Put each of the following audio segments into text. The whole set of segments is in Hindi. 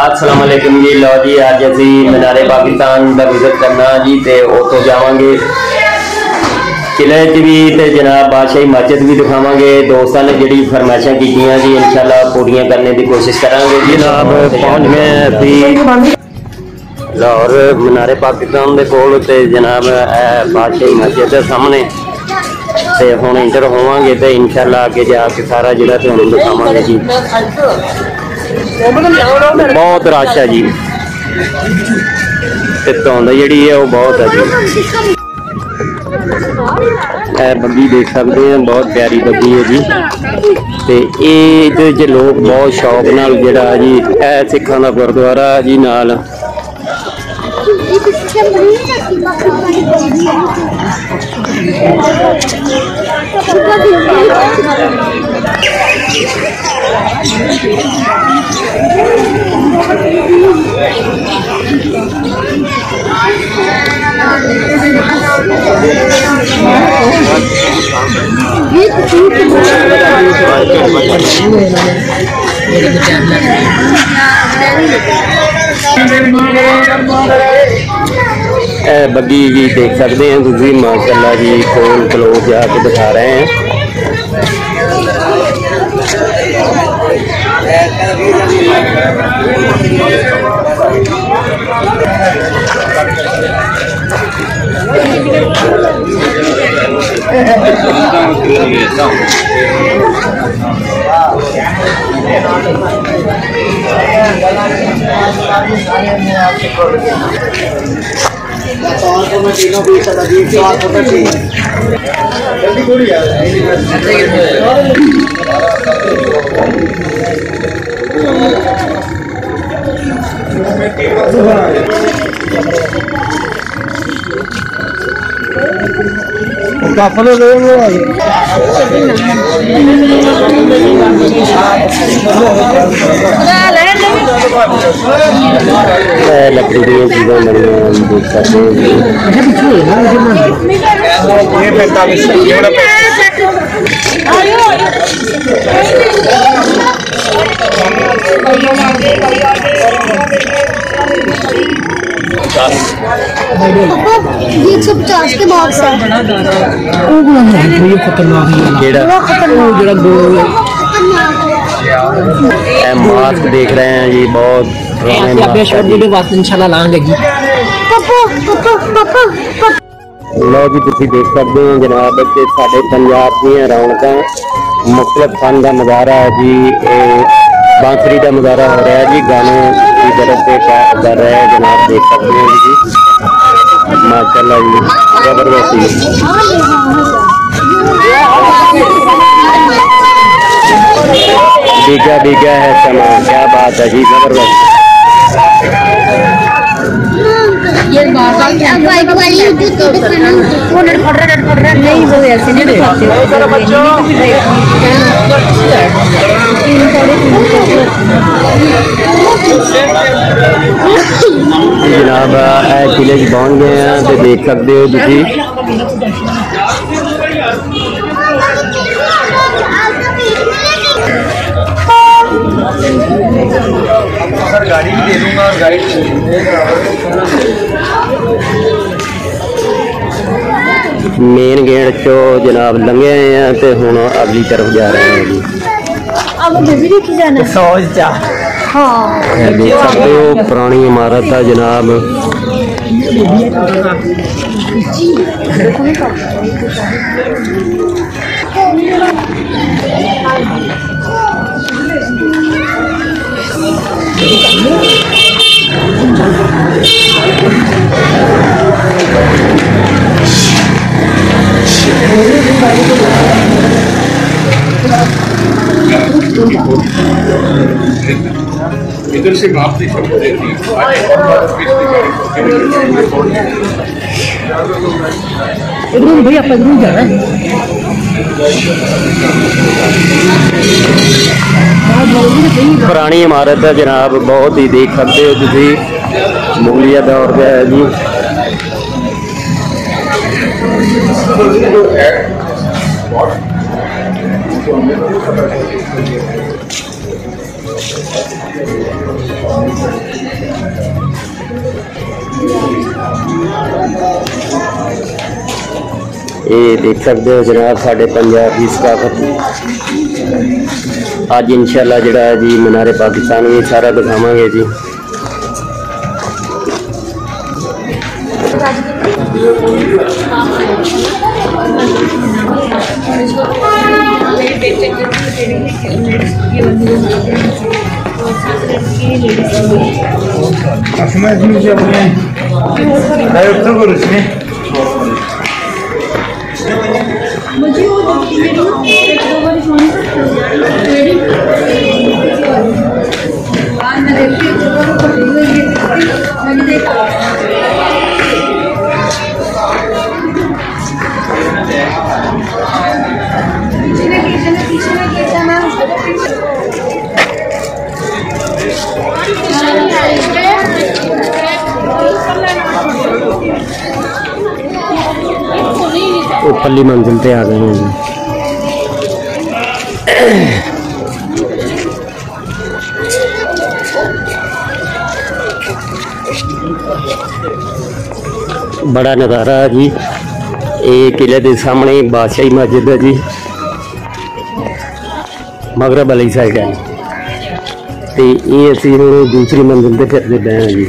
अस्सलाम वालेकुम जी। लो जी अज असी मीनारे पाकिस्तान का विजिट करना जी, तो उतो जावांगे किले च भी, तो जनाब बादशाही मस्जिद भी दिखावांगे। दोस्तों ने जी फरमाइशा की जी इंशाल्लाह पूरियां करने की कोशिश करांगे। जनाब पहुंच गए असी लाहौर मीनारे पाकिस्तान के कोल, ते जनाब बादशाही मस्जिद के सामने ते हुण इंटर होवांगे तो इंशाल्लाह अगे जाके सारा जिला तुहानूं दिखावांगे जी। बहुत रश है जी, धुंध जी है वो बहुत है जी। बग्गी देख सकते हैं, बहुत प्यारी बग्गी है जी। तो ये लोग बहुत शौक नाल जिहड़ा जी सिखां दा गुरुद्वारा जी नाल बग्गी जी देख सकते हैं तुम माशाल्लाह जी, कोल क्लोज जाके दिखा रहे हैं। लकड़ी दी चीज़ें बड़ी देख सकते के बॉक्स है मास्क देख रहे हैं जी, बहुत इंशाल्लाह लाएंगे जी। लो जी तुम देख सकते हो जनाब साढ़े पंजाब दियां रौनकां मुख्तलिफ फन का नज़ारा है जी। बांसुरी का नज़ारा हो रहा है जी, गाने की तरफ से कर रहे हैं जनाब, देख सकते हैं जी माशाल्लाह जी, जबरदस्त जी। भीगा भीगा है समा, क्या बात है जी, जबरदस्त। जनाब किले च पहुंच गए हैं, तो देख सकते हो तुम गाड़ी भी दे दूंगा। गाइड मेन गेट चो जनाब लंघे हैं, तो हुण अगली तरफ जा रहे हैं जी। हाँ देख सकते हो पुरानी इमारत है जनाब। इधर से वापसी शुरू देती है। भाई आप जाना है। पुरानी इमारत है जनाब, बहुत ही देख सकते हो तुम, मुगलिया दौर का है जी। ये देख सकते हो जनाब साढ़े पंजाब की सकाफत अज इंशाल्लाह जड़ा जी मीनारे पाकिस्तान भी सारा दिखावांगे जी। मुझे वो ऊपरली मंजिल पे आ गए हैं जी। बड़ा नज़ारा है जी। ये किले के सामने बादशाही मस्जिद है जी, मगरब वाली साइड है तो ये असी हुण दूसरी मंजिल पे फिरते पे हैं जी।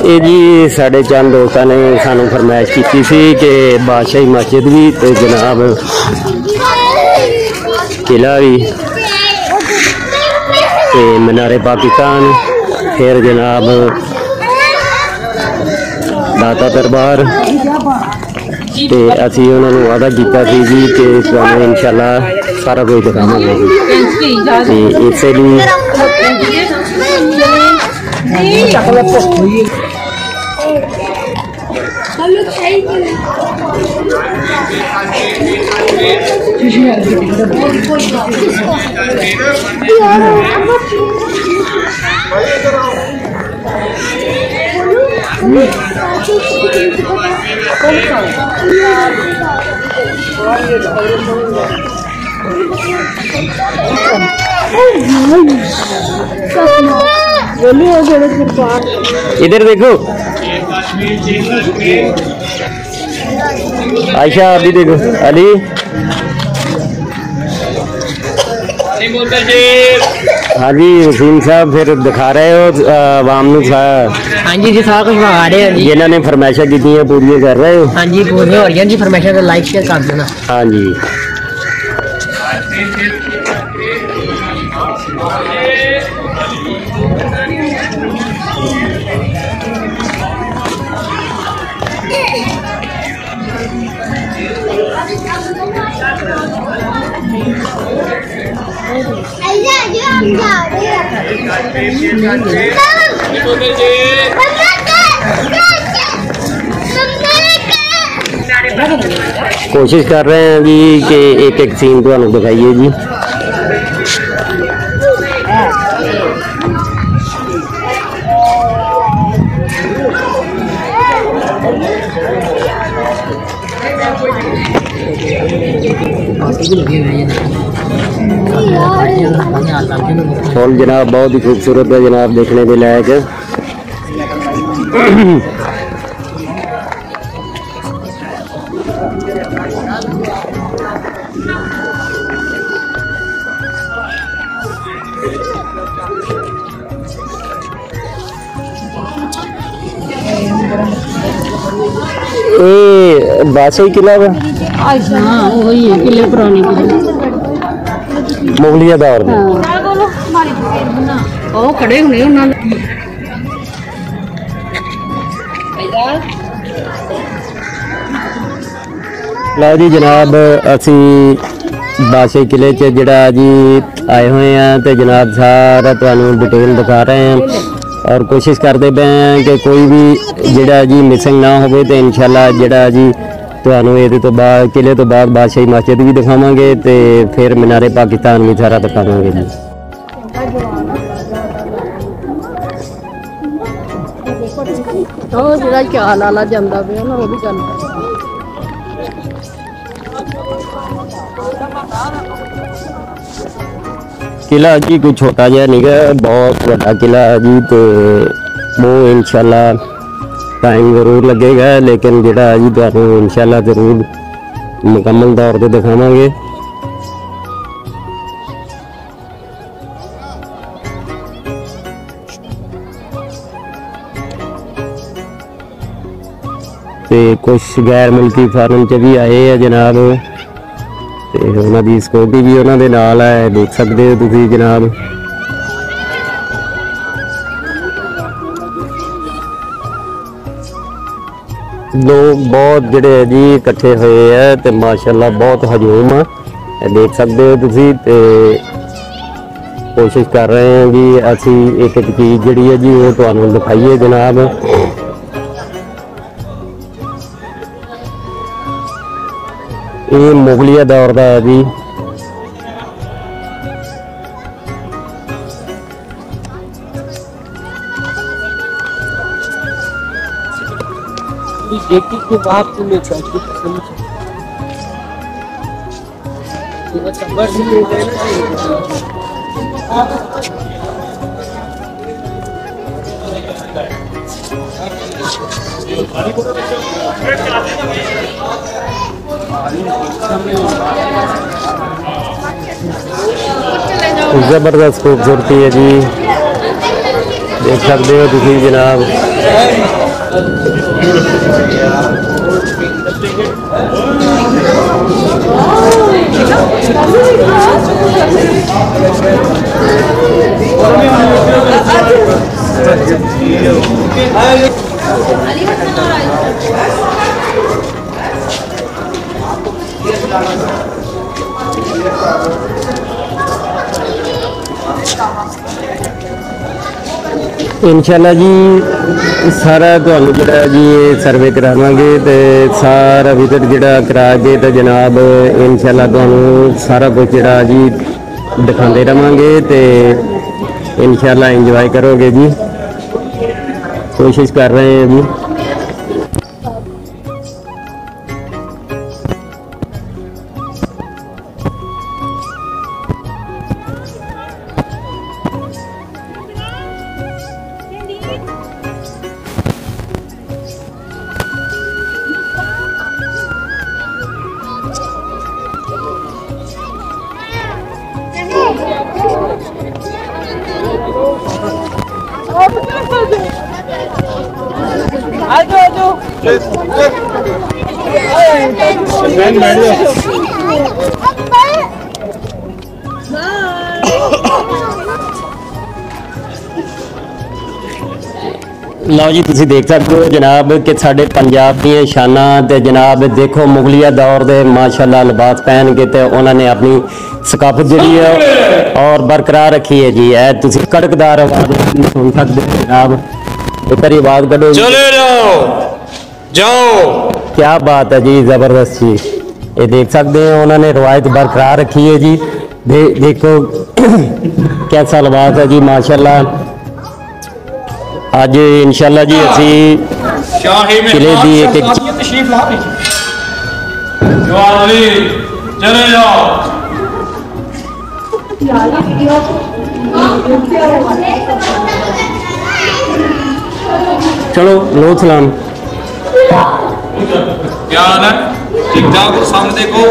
ये जी साढ़े चंद दोस्तों ने सानू फरमाइश की सी कि बादशाही मस्जिद भी तो जनाब किला भी ते मीनारे पाकिस्तान फिर जनाब दाता दरबार ते असी उन्होंने वादा किया सी जी कि तुहानू इंशाल्लाह सारा कुछ दिखावांगे जी। इसलिए इधर देखो आयशा अभी देखो अली हाँ जी वसीम साहब फिर दिखा रहे हो आवाम नू हाँ जी सारा कुछ दिखा रहे हैं जी। जिन्होंने फरमाइशा की पूरी कर रहे हो? हाँ जी पूरी हो रही है जी। फरमाइशा को लाइक शेयर कर देना। हाँ जी कोशिश कर रहे हैं जी कि एक एक सीन तो दिखाइए जी। फूल जनाब बहुत ही खूबसूरत है जनाब, देखने के लायक है। ये बादशाही किला है। हाँ वही है किले पुराने किले मुगलिया दौर में। ओ खड़े हुए उन्होंने लो जी जनाब असी बादशाही किले च जड़ा जी आए हुए हैं तो जनाब सारा तुहानू डिटेल दिखा रहे हैं और कोशिश करते पे हैं कि कोई भी जड़ा जी मिसिंग ना हो तो इंशाल्लाह जड़ा जी ਤੁਹਾਨੂੰ ਇਹਦੇ ਤੋਂ ਬਾਅਦ ਕਿਲੇ ਤੋਂ ਬਾਅਦ ਬਾਦਸ਼ਾਹੀ ਮਸਜਿਦ ਵੀ ਦਿਖਾਵਾਂਗੇ ਤੇ ਫਿਰ ਮੀਨਾਰੇ ਪਾਕਿਸਤਾਨ ਵੀ ਸਾਰਾ ਦਿਖਾਵਾਂਗੇ ਜੀ। ਉਹ ਜਿਹੜਾ ਚਾਲ ਵਾਲਾ ਜਾਂਦਾ ਪਿਆ ਨਾ ਉਹ ਵੀ ਜਾਂਦਾ। किला जी कोई छोटा जहा नहीं है, बहुत बड़ा किला है जी। तो वो इंशाल्लाह टाइम जरूर लगेगा, लेकिन जोड़ा है जी तुहानू इंशाल्लाह जरूर मुकम्मल तौर पर दिखावांगे। ते कुछ गैर मुल्की फार्म च भी आए हैं जनाब, ਤੇ ਉਹਨਾਂ ਦੀ ਸਿਕਿਉਰਿਟੀ ਵੀ ਉਹਨਾਂ ਦੇ ਨਾਲ ਹੈ, ਦੇਖ ਸਕਦੇ ਹੋ ਤੁਸੀਂ ਜਨਾਬ। ਲੋਕ ਬਹੁਤ ਜਿਹੜੇ ਹੈ ਜੀ ਇਕੱਠੇ ਹੋਏ ਹੈ ਤੇ ਮਾਸ਼ਾਅੱਲਾ ਬਹੁਤ ਹਜੂਮ ਆ, ਦੇਖ ਸਕਦੇ ਹੋ ਤੁਸੀਂ। ਤੇ ਕੋਸ਼ਿਸ਼ ਕਰ ਰਹੇ ਹਾਂ ਵੀ ਅਸੀਂ ਇੱਕ ਇੱਕ ਚੀਜ਼ ਜਿਹੜੀ ਹੈ ਜੀ ਉਹ ਤੁਹਾਨੂੰ ਦਿਖਾਈਏ ਜਨਾਬ। ये मुगलिया दौर का है जी। जबरदस्त खूबसूरती है जी, देख सकते हो तुम जनाब। इंशाल्लाह जी सारा तुहानू जिहड़ा जी सर्वे करावांगे ते सारा विजिट जिहड़ा करा के ते जनाब इंशाल्लाह तुहानू सारा कुछ जिहड़ा जी दिखाते रहांगे ते इंशाल्लाह इंजॉय करोगे जी। कोशिश कर रहे हैं जी। लो जी तुसी देख सकते हो जनाब कि साढ़े पंजाब दी शाना ते जनाब देखो मुगलिया दौर दे माशाल्लाह लिबास पहन के ते उन्होंने अपनी सकाफत जी है और बरकरार रखी है जी। है तुसी कड़कदार आवाज सुन सकते हो जनाब, एक आवाज करो चले जाओ। क्या बात है जी, जबरदस्त जी। ये देख सकते हैं उन्होंने रवायत बरकरार रखी है जी। देखो कैसा लिबास है जी माशाल्लाह। आज इंशाल्लाह जी असी किले दी एक चले जाओ। चलो लो सलाम। क्या हाल है? ठीक ठाक हो? सामने देखो,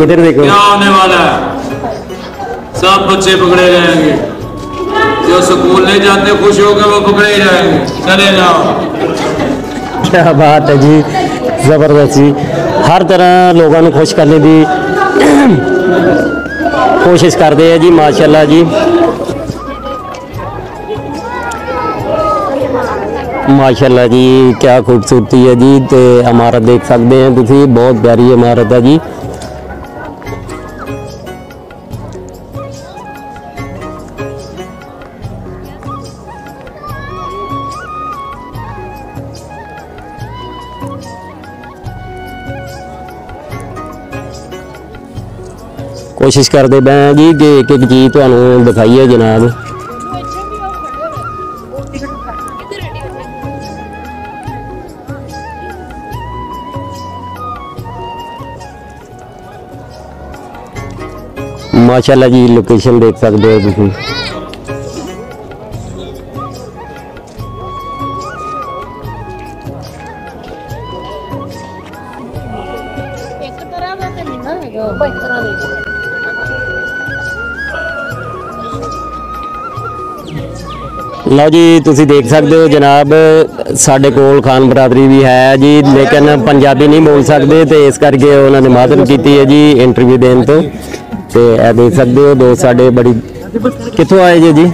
इधर देखो, क्या होने वाला है? सब बच्चे पकड़े जाएंगे, जो स्कूल नहीं जाते खुश होकर वो पकड़े जाएंगे। चले जाओ। क्या बात है जी, जबरदस्त जी। हर तरह लोगों को खुश करने की कोशिश करते हैं जी माशाल्लाह जी। माशाल्लाह जी क्या खूबसूरती है जी। तो इमारत देख सकते हैं तुसी, बहुत प्यारी इमारत है जी। कोशिश करते पए हैं जी कि एक एक चीज़ तुहानूं दिखाइए जनाब। माशाल्लाह जी लोकेशन देख सकते हो तुसीं। ਇੱਕ ਤਰ੍ਹਾਂ ਦਾ ਤੇ ਨਹੀਂ ਨਾ ਹੈਗਾ ਉਹ ਇਸ ਤਰ੍ਹਾਂ ਦੇ लो जी तुसी देख सकते हो जनाब साढ़े कोल खान बरादरी भी है जी, लेकिन पंजाबी नहीं बोल सकते तो इस करके उन्होंने मादर की है जी इंटरव्यू देने तो देख सकते हो दोस्त साढ़े बड़ी कितों आए जी?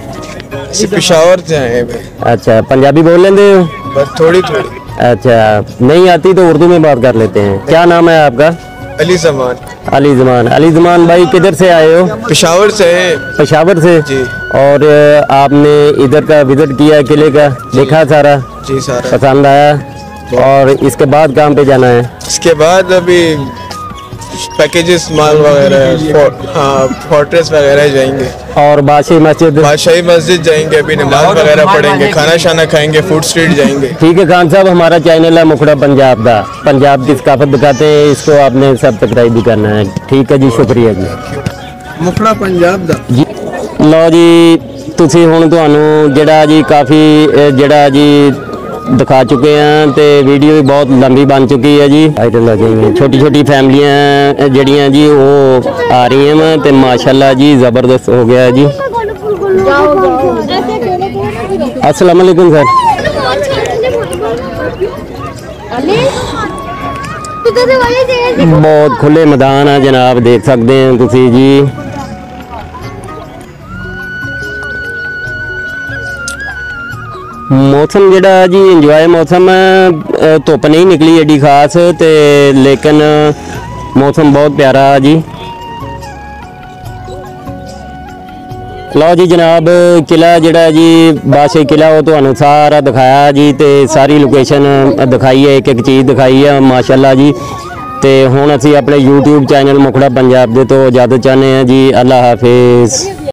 पेशावर से आए हैं। अच्छा पंजाबी बोल लेते हो? बस थोड़ी थोड़ी। अच्छा नहीं आती तो उर्दू में बात कर लेते हैं। क्या नाम है आपका? अली जमान। अली जमान। अली जमान भाई किधर से आए हो? पेशावर से है। पेशावर से जी। और आपने इधर का विजिट किया किले का, देखा सारा? जी सारा पसंद आया? और इसके बाद कहाँ पे जाना है? इसके बाद अभी पैकेजेस माल वगैरह हाँ फोर्ट्रेस वगैरह जाएंगे और बादशाही मस्जिद? बादशाही मस्जिद जाएंगे, अभी नमाज वगैरह पढ़ेंगे, खाना शाना खाएंगे, फूड स्ट्रीट जाएंगे। ठीक है खान साहब, हमारा चैनल है मुखड़ा पंजाब का, पंजाब की सकाफत दिखाते हैं, इसको आपने सब्सक्राइब भी करना है। ठीक है जी, शुक्रिया जी। मुखड़ा पंजाब दा जी लो जी, तुसी हुण तुहानूं जिहड़ा जी काफ़ी जिहड़ा जी दिखा चुके हैं तो वीडियो भी बहुत लंबी बन चुकी है जी। छोटी छोटी फैमिलियां जड़ियाँ जी वो आ रही हैं तो माशाल्लाह जी ज़बरदस्त हो गया जी। अस्सलाम वालेकुम सर। बहुत खुले मैदान है जनाब, देख सकते हैं तुसी जी। मौसम जिहड़ा जी इंजॉय मौसम है, धुप नहीं निकली एडी खास ते लेकिन मौसम बहुत प्यारा जी। लो जी जनाब, किला जिहड़ा जी बादशाही किला वो तुहानूं सारा दिखाया जी ते सारी लोकेशन दिखाई है, एक एक चीज़ दिखाई है माशाल्लाह जी। ते हुण असीं अपने यूट्यूब चैनल मुखड़ा पंजाब दे तो इजाज़त चाहते हैं जी। अल्लाह हाफिज़।